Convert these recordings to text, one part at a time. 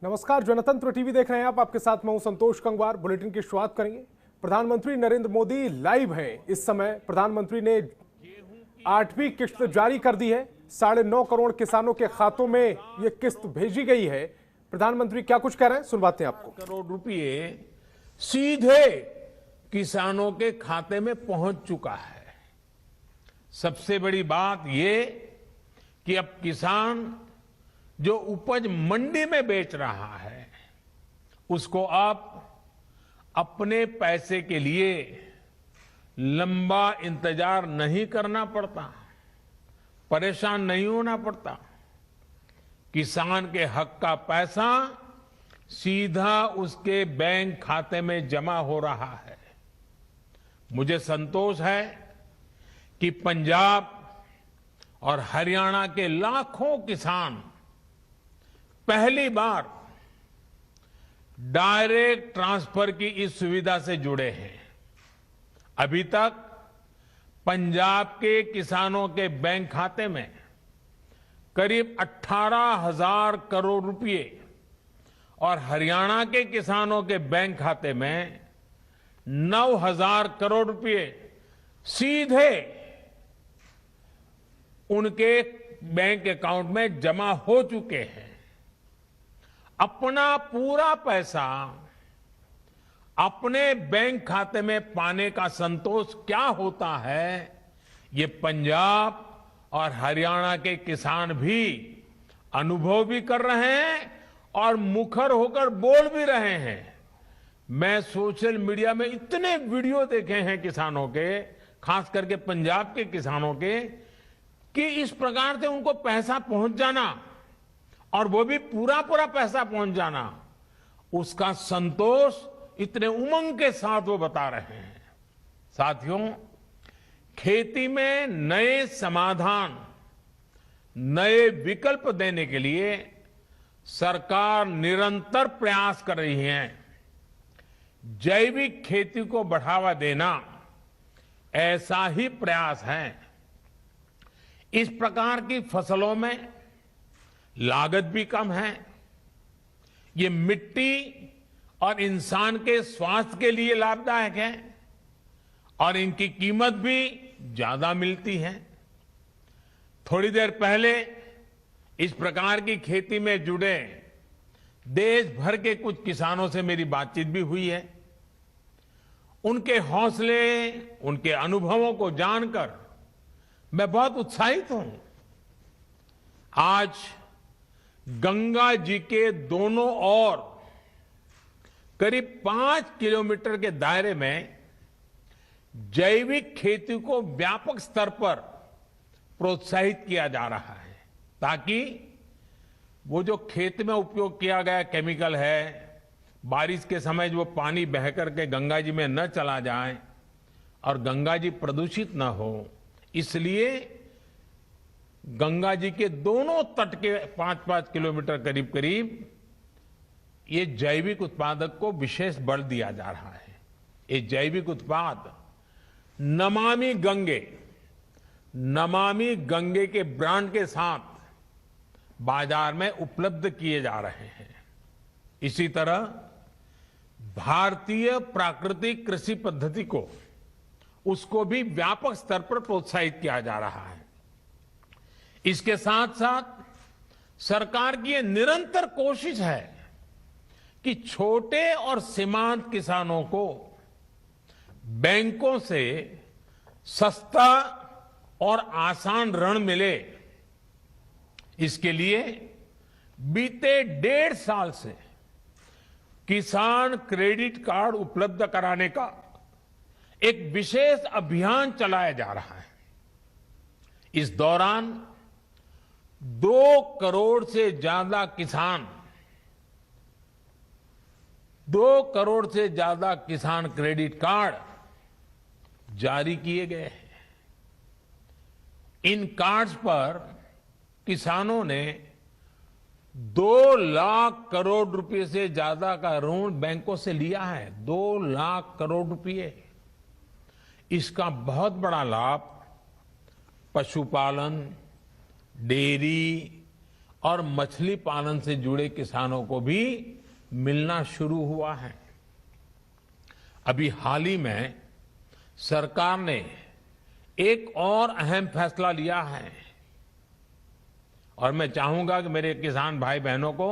नमस्कार, जनतंत्र टीवी देख रहे हैं आप। आपके साथ मैं हूं संतोष कंगवार। बुलेटिन की शुरुआत करेंगे। प्रधानमंत्री नरेंद्र मोदी लाइव हैं इस समय। प्रधानमंत्री ने 8वीं किस्त जारी कर दी है। 9.5 करोड़ किसानों के खातों में यह किस्त भेजी गई है। प्रधानमंत्री क्या कुछ कह रहे हैं, सुनवाते हैं आपको। करोड़ रुपए सीधे किसानों के खाते में पहुंच चुका है। सबसे बड़ी बात यह कि अब किसान जो उपज मंडी में बेच रहा है उसको अब अपने पैसे के लिए लंबा इंतजार नहीं करना पड़ता, परेशान नहीं होना पड़ता। किसान के हक का पैसा सीधा उसके बैंक खाते में जमा हो रहा है। मुझे संतोष है कि पंजाब और हरियाणा के लाखों किसान पहली बार डायरेक्ट ट्रांसफर की इस सुविधा से जुड़े हैं। अभी तक पंजाब के किसानों के बैंक खाते में करीब 18,000 करोड़ रुपए और हरियाणा के किसानों के बैंक खाते में 9,000 करोड़ रुपए सीधे उनके बैंक अकाउंट में जमा हो चुके हैं। अपना पूरा पैसा अपने बैंक खाते में पाने का संतोष क्या होता है, ये पंजाब और हरियाणा के किसान भी अनुभव भी कर रहे हैं और मुखर होकर बोल भी रहे हैं। मैं सोशल मीडिया में इतने वीडियो देखे हैं किसानों के, खास करके पंजाब के किसानों के, कि इस प्रकार से उनको पैसा पहुंच जाना और वो भी पूरा पैसा पहुंच जाना, उसका संतोष इतने उमंग के साथ वो बता रहे हैं। साथियों, खेती में नए समाधान, नए विकल्प देने के लिए सरकार निरंतर प्रयास कर रही है। जैविक खेती को बढ़ावा देना ऐसा ही प्रयास है। इस प्रकार की फसलों में लागत भी कम है, ये मिट्टी और इंसान के स्वास्थ्य के लिए लाभदायक है और इनकी कीमत भी ज्यादा मिलती है। थोड़ी देर पहले इस प्रकार की खेती में जुड़े देश भर के कुछ किसानों से मेरी बातचीत भी हुई है। उनके हौसले, उनके अनुभवों को जानकर मैं बहुत उत्साहित हूं। आज गंगा जी के दोनों ओर करीब 5 किलोमीटर के दायरे में जैविक खेती को व्यापक स्तर पर प्रोत्साहित किया जा रहा है, ताकि वो जो खेत में उपयोग किया गया केमिकल है, बारिश के समय जो पानी बहकर के गंगा जी में न चला जाए और गंगा जी प्रदूषित न हो, इसलिए गंगा जी के दोनों तट के 5-5 किलोमीटर करीब ये जैविक उत्पादक को विशेष बल दिया जा रहा है। ये जैविक उत्पाद नमामि गंगे के ब्रांड के साथ बाजार में उपलब्ध किए जा रहे हैं। इसी तरह भारतीय प्राकृतिक कृषि पद्धति को, उसको भी व्यापक स्तर पर प्रोत्साहित किया जा रहा है। इसके साथ साथ सरकार की यह निरंतर कोशिश है कि छोटे और सीमांत किसानों को बैंकों से सस्ता और आसान ऋण मिले। इसके लिए बीते 1.5 साल से किसान क्रेडिट कार्ड उपलब्ध कराने का एक विशेष अभियान चलाया जा रहा है। इस दौरान 2 करोड़ से ज्यादा किसान क्रेडिट कार्ड जारी किए गए हैं। इन कार्ड्स पर किसानों ने 2 लाख करोड़ रुपए से ज्यादा का ऋण बैंकों से लिया है। 2 लाख करोड़ रुपए। इसका बहुत बड़ा लाभ पशुपालन, डेयरी और मछली पालन से जुड़े किसानों को भी मिलना शुरू हुआ है। अभी हाल ही में सरकार ने एक और अहम फैसला लिया है और मैं चाहूंगा कि मेरे किसान भाई बहनों को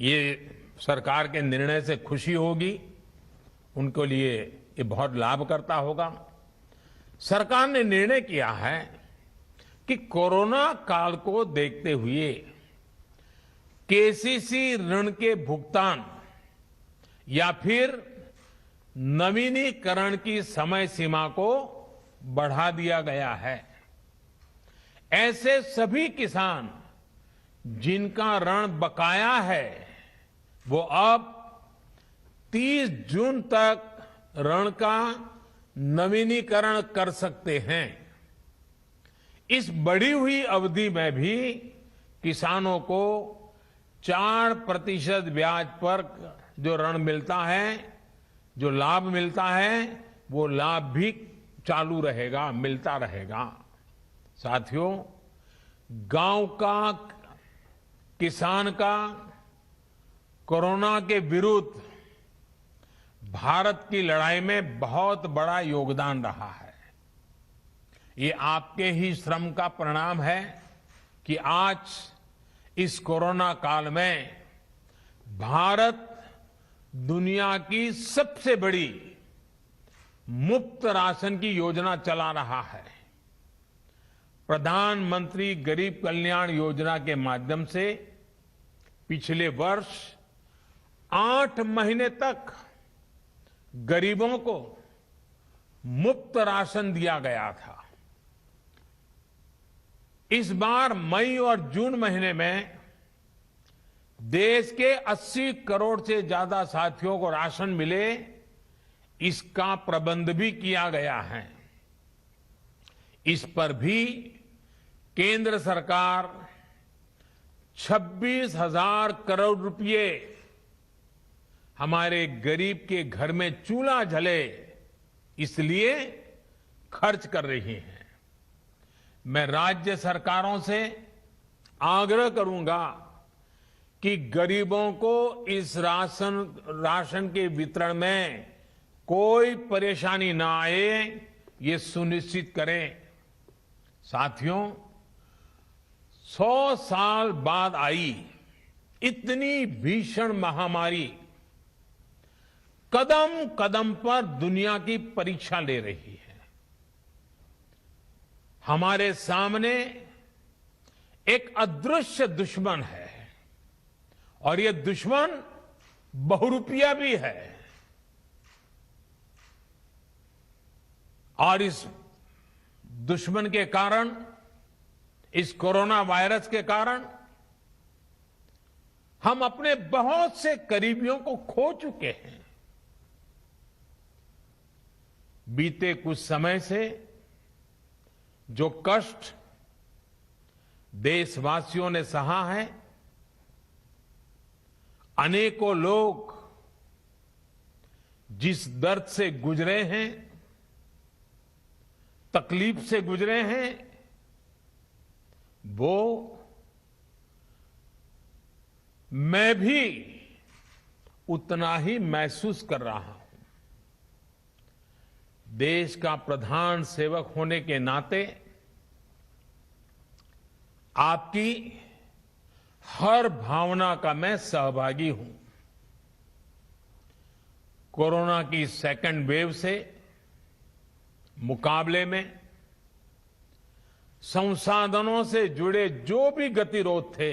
ये सरकार के निर्णय से खुशी होगी, उनके लिए ये बहुत लाभकर्ता होगा। सरकार ने निर्णय किया है कि कोरोना काल को देखते हुए केसीसी ऋण के भुगतान या फिर नवीनीकरण की समय सीमा को बढ़ा दिया गया है। ऐसे सभी किसान जिनका ऋण बकाया है वो अब 30 जून तक ऋण का नवीनीकरण कर सकते हैं। इस बढ़ी हुई अवधि में भी किसानों को 4% ब्याज पर जो ऋण मिलता है, जो लाभ मिलता है, वो लाभ भी चालू रहेगा, मिलता रहेगा। साथियों, गांव का, किसान का कोरोना के विरुद्ध भारत की लड़ाई में बहुत बड़ा योगदान रहा है। ये आपके ही श्रम का परिणाम है कि आज इस कोरोना काल में भारत दुनिया की सबसे बड़ी मुफ्त राशन की योजना चला रहा है। प्रधानमंत्री गरीब कल्याण योजना के माध्यम से पिछले वर्ष 8 महीने तक गरीबों को मुफ्त राशन दिया गया था। इस बार मई और जून महीने में देश के 80 करोड़ से ज्यादा साथियों को राशन मिले, इसका प्रबंध भी किया गया है। इस पर भी केंद्र सरकार 26,000 करोड़ रुपए हमारे गरीब के घर में चूल्हा जले इसलिए खर्च कर रही है। मैं राज्य सरकारों से आग्रह करूंगा कि गरीबों को इस राशन के वितरण में कोई परेशानी ना आए, ये सुनिश्चित करें। साथियों, 100 साल बाद आई इतनी भीषण महामारी कदम कदम पर दुनिया की परीक्षा ले रही है। हमारे सामने एक अदृश्य दुश्मन है और ये दुश्मन बहुरूपिया भी है। और इस दुश्मन के कारण, इस कोरोना वायरस के कारण हम अपने बहुत से करीबियों को खो चुके हैं। बीते कुछ समय से जो कष्ट देशवासियों ने सहा है, अनेकों लोग जिस दर्द से गुजरे हैं, तकलीफ से गुजरे हैं, वो मैं भी उतना ही महसूस कर रहा हूं। देश का प्रधान सेवक होने के नाते आपकी हर भावना का मैं सहभागी हूं। कोरोना की सेकंड वेव से मुकाबले में संसाधनों से जुड़े जो भी गतिरोध थे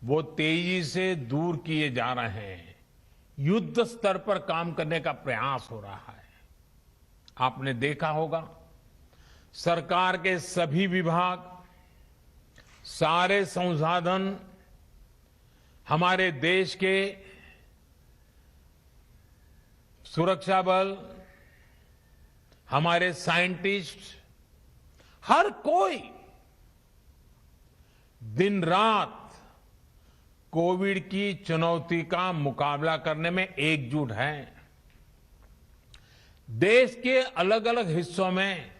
वो तेजी से दूर किए जा रहे हैं। युद्ध स्तर पर काम करने का प्रयास हो रहा है। आपने देखा होगा, सरकार के सभी विभाग, सारे संसाधन, हमारे देश के सुरक्षा बल, हमारे साइंटिस्ट, हर कोई दिन रात कोविड की चुनौती का मुकाबला करने में एकजुट हैं। देश के अलग अलग हिस्सों में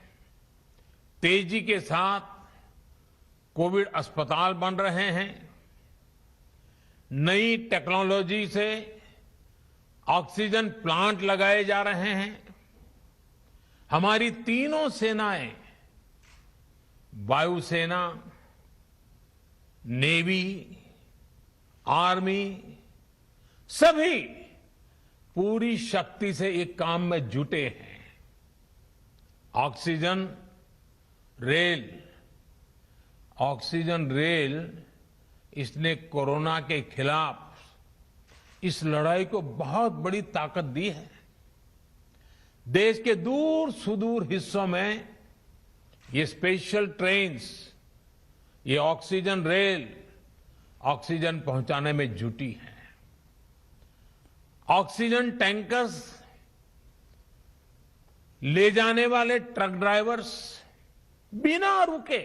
तेजी के साथ कोविड अस्पताल बन रहे हैं, नई टेक्नोलॉजी से ऑक्सीजन प्लांट लगाए जा रहे हैं। हमारी तीनों सेनाएं, वायुसेना, नेवी, आर्मी, सभी पूरी शक्ति से एक काम में जुटे हैं। ऑक्सीजन रेल इसने कोरोना के खिलाफ इस लड़ाई को बहुत बड़ी ताकत दी है। देश के दूर सुदूर हिस्सों में ये स्पेशल ट्रेन्स, ये ऑक्सीजन रेल ऑक्सीजन पहुंचाने में जुटी है। ऑक्सीजन टैंकर्स ले जाने वाले ट्रक ड्राइवर्स बिना रुके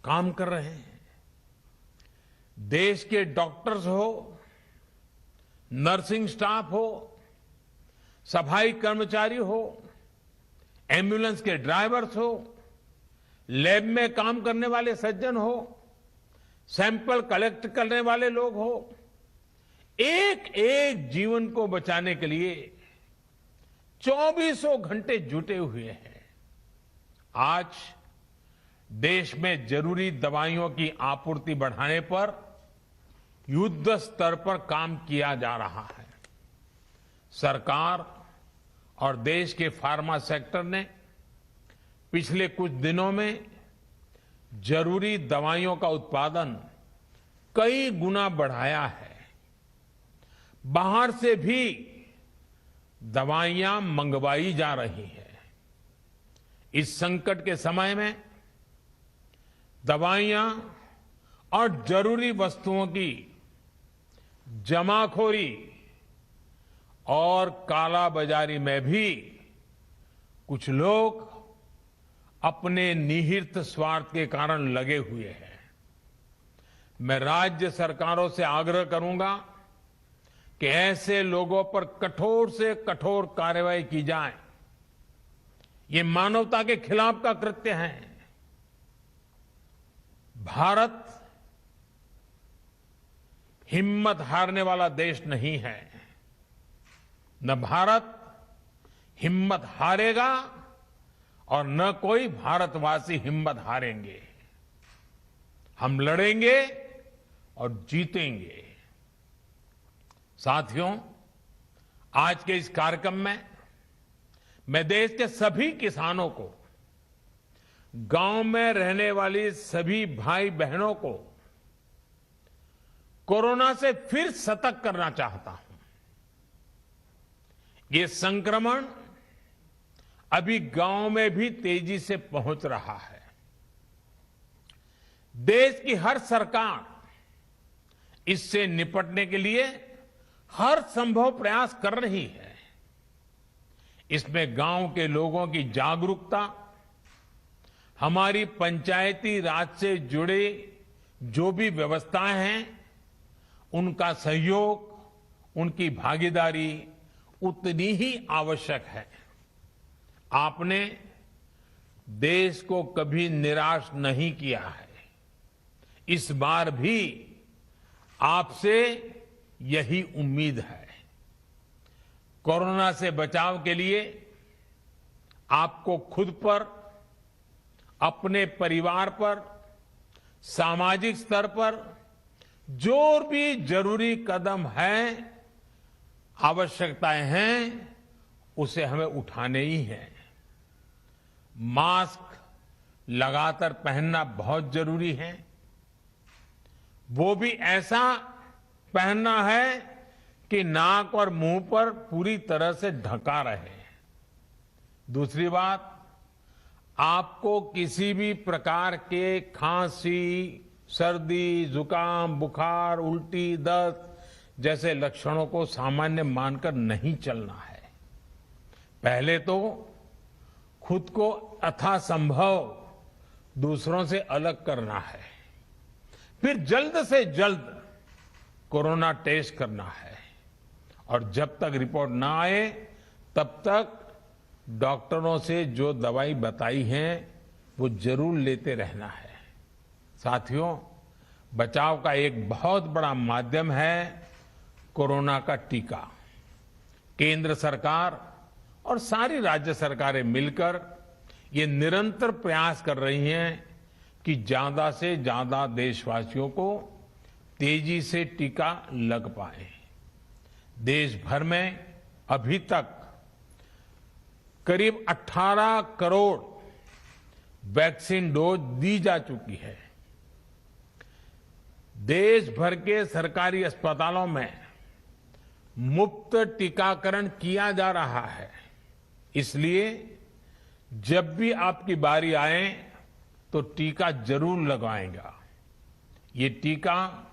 काम कर रहे हैं। देश के डॉक्टर्स हो, नर्सिंग स्टाफ हो, सफाई कर्मचारी हो, एम्बुलेंस के ड्राइवर्स हो, लैब में काम करने वाले सज्जन हो, सैंपल कलेक्ट करने वाले लोग हो, एक एक जीवन को बचाने के लिए 24 घंटे जुटे हुए हैं। आज देश में जरूरी दवाइयों की आपूर्ति बढ़ाने पर युद्ध स्तर पर काम किया जा रहा है। सरकार और देश के फार्मा सेक्टर ने पिछले कुछ दिनों में जरूरी दवाइयों का उत्पादन कई गुना बढ़ाया है। बाहर से भी दवाइयां मंगवाई जा रही हैं। इस संकट के समय में दवाइयां और जरूरी वस्तुओं की जमाखोरी और कालाबाजारी में भी कुछ लोग अपने निहित स्वार्थ के कारण लगे हुए हैं। मैं राज्य सरकारों से आग्रह करूंगा कि ऐसे लोगों पर कठोर से कठोर कार्रवाई की जाए। ये मानवता के खिलाफ का कृत्य है। भारत हिम्मत हारने वाला देश नहीं है। न भारत हिम्मत हारेगा और न कोई भारतवासी हिम्मत हारेंगे। हम लड़ेंगे और जीतेंगे। साथियों, आज के इस कार्यक्रम में मैं देश के सभी किसानों को, गांव में रहने वाली सभी भाई बहनों को कोरोना से फिर सतर्क करना चाहता हूं। ये संक्रमण अभी गांव में भी तेजी से पहुंच रहा है। देश की हर सरकार इससे निपटने के लिए हर संभव प्रयास कर रही है। इसमें गांव के लोगों की जागरूकता, हमारी पंचायती राज से जुड़े जो भी व्यवस्थाएं हैं, उनका सहयोग, उनकी भागीदारी उतनी ही आवश्यक है। आपने देश को कभी निराश नहीं किया है। इस बार भी आपसे यही उम्मीद है। कोरोना से बचाव के लिए आपको खुद पर, अपने परिवार पर, सामाजिक स्तर पर जो भी जरूरी कदम है, आवश्यकताएं हैं, उसे हमें उठाने ही है। मास्क लगातार पहनना बहुत जरूरी है। वो भी ऐसा पहनना है कि नाक और मुंह पर पूरी तरह से ढका रहे। दूसरी बात, आपको किसी भी प्रकार के खांसी, सर्दी, जुकाम, बुखार, उल्टी, दस्त जैसे लक्षणों को सामान्य मानकर नहीं चलना है। पहले तो खुद को यथासंभव दूसरों से अलग करना है। फिर जल्द से जल्द कोरोना टेस्ट करना है और जब तक रिपोर्ट ना आए तब तक डॉक्टरों से जो दवाई बताई है वो जरूर लेते रहना है। साथियों, बचाव का एक बहुत बड़ा माध्यम है कोरोना का टीका। केंद्र सरकार और सारी राज्य सरकारें मिलकर ये निरंतर प्रयास कर रही हैं कि ज्यादा से ज्यादा देशवासियों को तेजी से टीका लग पाए। देश भर में अभी तक करीब 18 करोड़ वैक्सीन डोज दी जा चुकी है। देश भर के सरकारी अस्पतालों में मुफ्त टीकाकरण किया जा रहा है। इसलिए जब भी आपकी बारी आए तो टीका जरूर लगवाएगा। ये टीका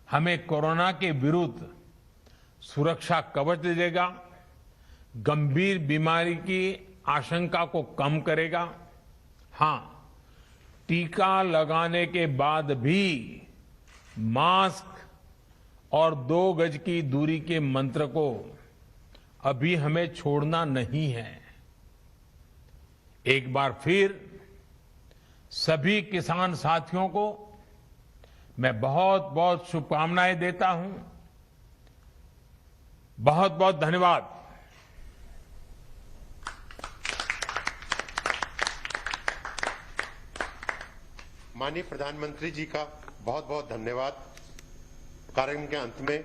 हमें कोरोना के विरुद्ध सुरक्षा कवच देगा, गंभीर बीमारी की आशंका को कम करेगा। हां, टीका लगाने के बाद भी मास्क और 2 गज की दूरी के मंत्र को अभी हमें छोड़ना नहीं है। एक बार फिर सभी किसान साथियों को मैं बहुत बहुत शुभकामनाएं देता हूं। बहुत बहुत धन्यवाद। माननीय प्रधानमंत्री जी का बहुत बहुत धन्यवाद। कार्यक्रम के अंत में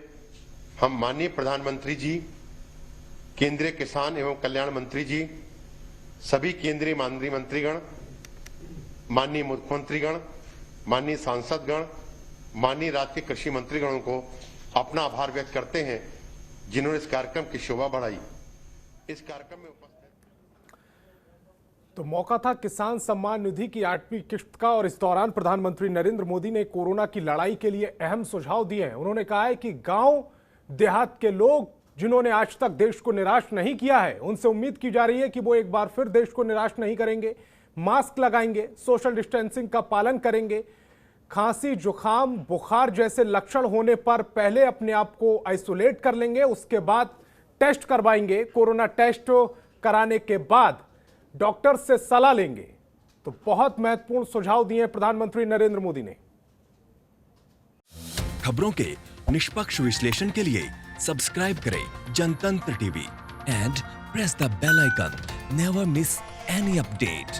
हम माननीय प्रधानमंत्री जी, केंद्रीय किसान एवं कल्याण मंत्री जी, सभी केंद्रीय मंत्रीगण, माननीय मुख्यमंत्रीगण, माननीय सांसदगण, माननीय राज्य के कृषि मंत्रीगणों को अपना आभार व्यक्त करते हैं जिन्होंने इस कार्यक्रम की शोभा बढ़ाई। इस कार्यक्रम में उपस्थित तो मौका था किसान सम्मान निधि की 8वीं किश्त का और इस दौरान प्रधानमंत्री नरेंद्र मोदी ने कोरोना की लड़ाई के लिए अहम सुझाव दिए हैं। उन्होंने कहा है कि गांव देहात के लोग जिन्होंने आज तक देश को निराश नहीं किया है, उनसे उम्मीद की जा रही है कि वो एक बार फिर देश को निराश नहीं करेंगे। मास्क लगाएंगे, सोशल डिस्टेंसिंग का पालन करेंगे, खांसी, जुकाम, बुखार जैसे लक्षण होने पर पहले अपने आप को आइसोलेट कर लेंगे, उसके बाद टेस्ट करवाएंगे। कोरोना टेस्ट कराने के बाद डॉक्टर से सलाह लेंगे। तो बहुत महत्वपूर्ण सुझाव दिए प्रधानमंत्री नरेंद्र मोदी ने। खबरों के निष्पक्ष विश्लेषण के लिए सब्सक्राइब करें Jantantra TV and press the bell icon. Never miss any update.